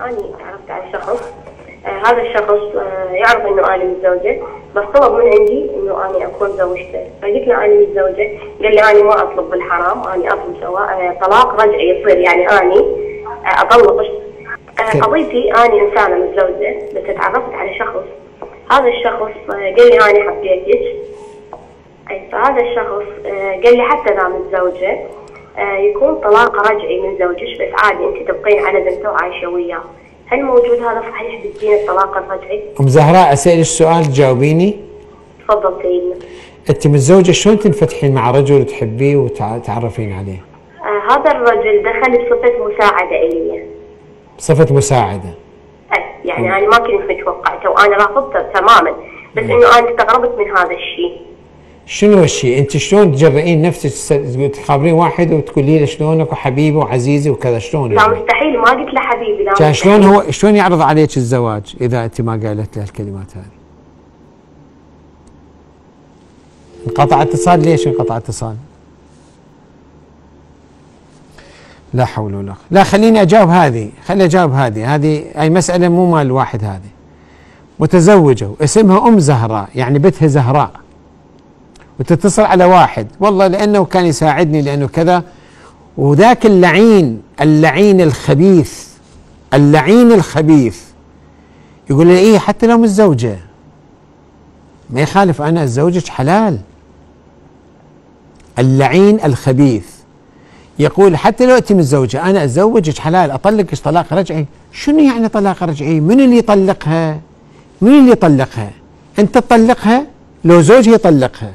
أنا تعرفت على شخص، هذا الشخص يعرف إنه أنا متزوجة، بس طلب من عندي إنه أنا أكون زوجته، فقلت له أنا متزوجة، قال لي أنا ما أطلب بالحرام، أنا أطلب طلاق رجعي يصير، يعني أنا أطلق. قضيتي أنا إنسانة متزوجة بس تعرفت على شخص، هذا الشخص قال لي أنا حبيتك، فهذا الشخص قال لي حتى إذا متزوجة يكون طلاق رجعي من زوجك، بس عادي أنت تبقين على بنته وعايشة وياه. هل موجود هذا صحيح بالدين الطلاق الرجعي؟ أم زهراء أسألك سؤال تجاوبيني؟ تفضل سيدنا. أنت متزوجة شلون تنفتحين مع رجل تحبيه وتعرفين عليه؟ هذا الرجل دخل بصفة مساعدة إلي. صفة مساعدة؟ يعني أنا ما كنت متوقعته وأنا رافضته تماما، بس إنه أنا استغربت من هذا الشيء. شنو الشيء؟ أنت شلون تجرئين نفسك تخابرين واحد وتقولي له شلونك وحبيبي وعزيزي وكذا، شلون؟ لا مستحيل، ما قلت له حبيبي. لا كان شلون هو شلون يعرض عليك الزواج إذا أنت ما قالت له الكلمات هذه؟ انقطع اتصال. ليش انقطع اتصال؟ لا حول ولا قوة. لا خليني أجاوب هذه، خليني أجاوب هذه أي مسألة مو مال الواحد. هذه متزوجة واسمها أم زهراء، يعني بنتها زهراء، وتتصل على واحد والله لأنه كان يساعدني لأنه كذا، وذاك اللعين الخبيث يقول لي إيه حتى لو متزوجة ما يخالف، أنا أتزوجك حلال. اللعين الخبيث يقول حتى لو أنت متزوجة أنا أتزوجك حلال، أطلقك طلاق رجعي. شنو يعني طلاق رجعي؟ من اللي يطلقها؟ أنت تطلقها؟ لو زوجها يطلقها،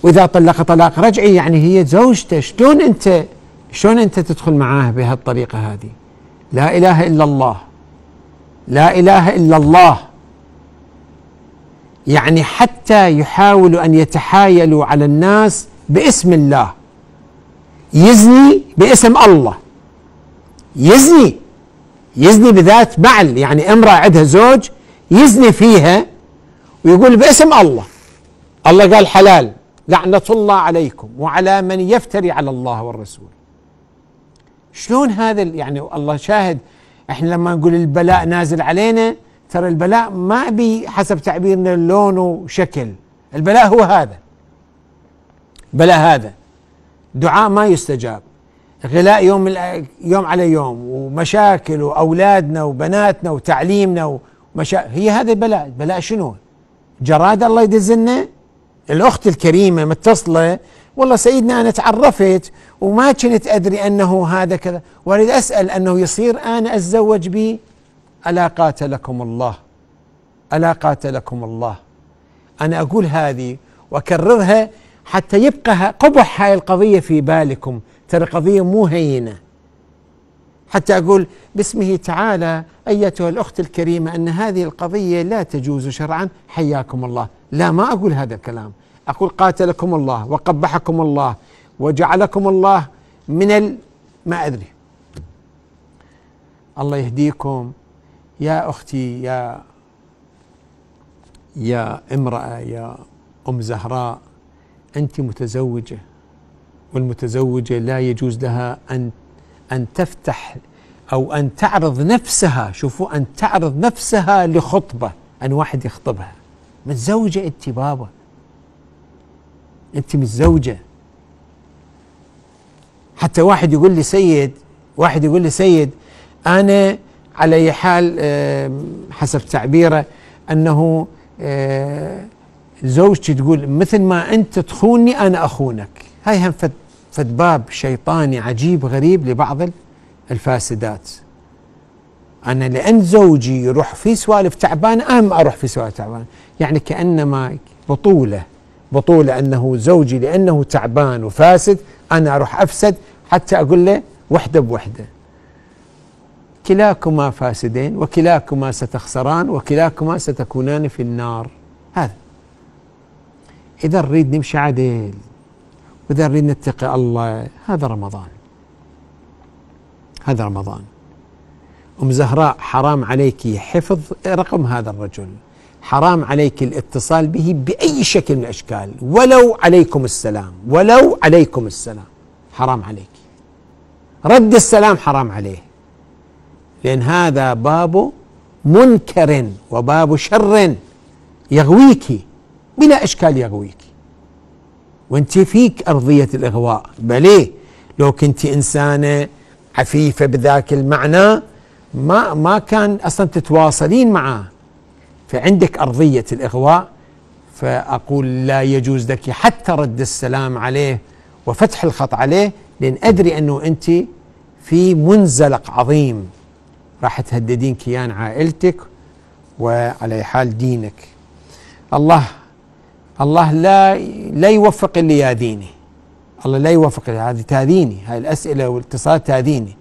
وإذا طلق طلاق رجعي يعني هي زوجته. شلون أنت تدخل معاه بهالطريقة هذه؟ لا إله إلا الله، لا إله إلا الله. يعني حتى يحاولوا أن يتحايلوا على الناس باسم الله، يزني باسم الله، يزني بذات بعل، يعني امرأة عندها زوج يزني فيها ويقول باسم الله. الله قال حلال، لعنة الله عليكم وعلى من يفتري على الله والرسول. شلون هذا؟ يعني الله شاهد، احنا لما نقول البلاء نازل علينا، ترى البلاء ما حسب تعبيرنا لون وشكل، البلاء هو هذا، بلاء هذا دعاء ما يستجاب، غلاء يوم على يوم، ومشاكل وأولادنا وبناتنا وتعليمنا هي هذا البلاء. البلاء شنو؟ جراد الله يدزلنا. الأخت الكريمة متصلة، والله سيدنا أنا تعرفت وما كنت أدري أنه هذا كذا، وأريد أسأل أنه يصير أنا أتزوج به. ألا قاتلكم الله، ألا قاتلكم الله. أنا أقول هذه وأكررها حتى يبقى قبح هاي القضية في بالكم، ترى قضية مو هينة. حتى أقول باسمه تعالى أيتها الأخت الكريمة أن هذه القضية لا تجوز شرعا، حياكم الله. لا، ما أقول هذا الكلام، أقول قاتلكم الله وقبحكم الله وجعلكم الله من ما أدري. الله يهديكم يا أختي، يا امرأة، يا أم زهراء، أنت متزوجة، والمتزوجة لا يجوز لها أن تفتح أو أن تعرض نفسها، شوفوا، أن تعرض نفسها لخطبة، أن واحد يخطبها. متزوجة أنت بابا، أنت متزوجة. حتى واحد يقول لي سيد أنا على أي حال حسب تعبيره أنه زوجتي تقول مثل ما أنت تخونني أنا أخونك. هاي هم فد باب شيطاني عجيب غريب لبعض الفاسدات. أنا لأن زوجي يروح في سوالف تعبانة أنا ما أروح في سوالف تعبانة، يعني كأنما بطولة أنه زوجي لأنه تعبان وفاسد أنا أروح أفسد حتى أقول له وحدة بوحدة. كلاكما فاسدين وكلاكما ستخسران وكلاكما ستكونان في النار. هذا إذا نريد نمشي عدل وإذا نريد نتقي الله، هذا رمضان. أم زهراء حرام عليك حفظ رقم هذا الرجل، حرام عليك الاتصال به بأي شكل من الأشكال، ولو عليكم السلام حرام عليك، رد السلام حرام عليه، لأن هذا باب منكر وباب شر يغويك بلا إشكال، يغويك وانت فيك أرضية الإغواء. بل لو كنت إنسانة عفيفة بذاك المعنى ما كان أصلا تتواصلين معه، فعندك أرضية الإغواء. فأقول لا يجوز لك حتى رد السلام عليه وفتح الخط عليه، لأن أدري أنه أنت في منزلق عظيم راح تهددين كيان عائلتك وعلى حال دينك. الله لا يوفق اللي ياذيني، الله لا يوفق، هذه تاذيني، هاي الأسئلة والاتصالات تاذيني.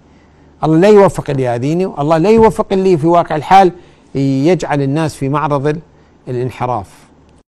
الله لا يوفق اللي ياذيني، والله لا يوفق اللي في واقع الحال يجعل الناس في معرض الانحراف.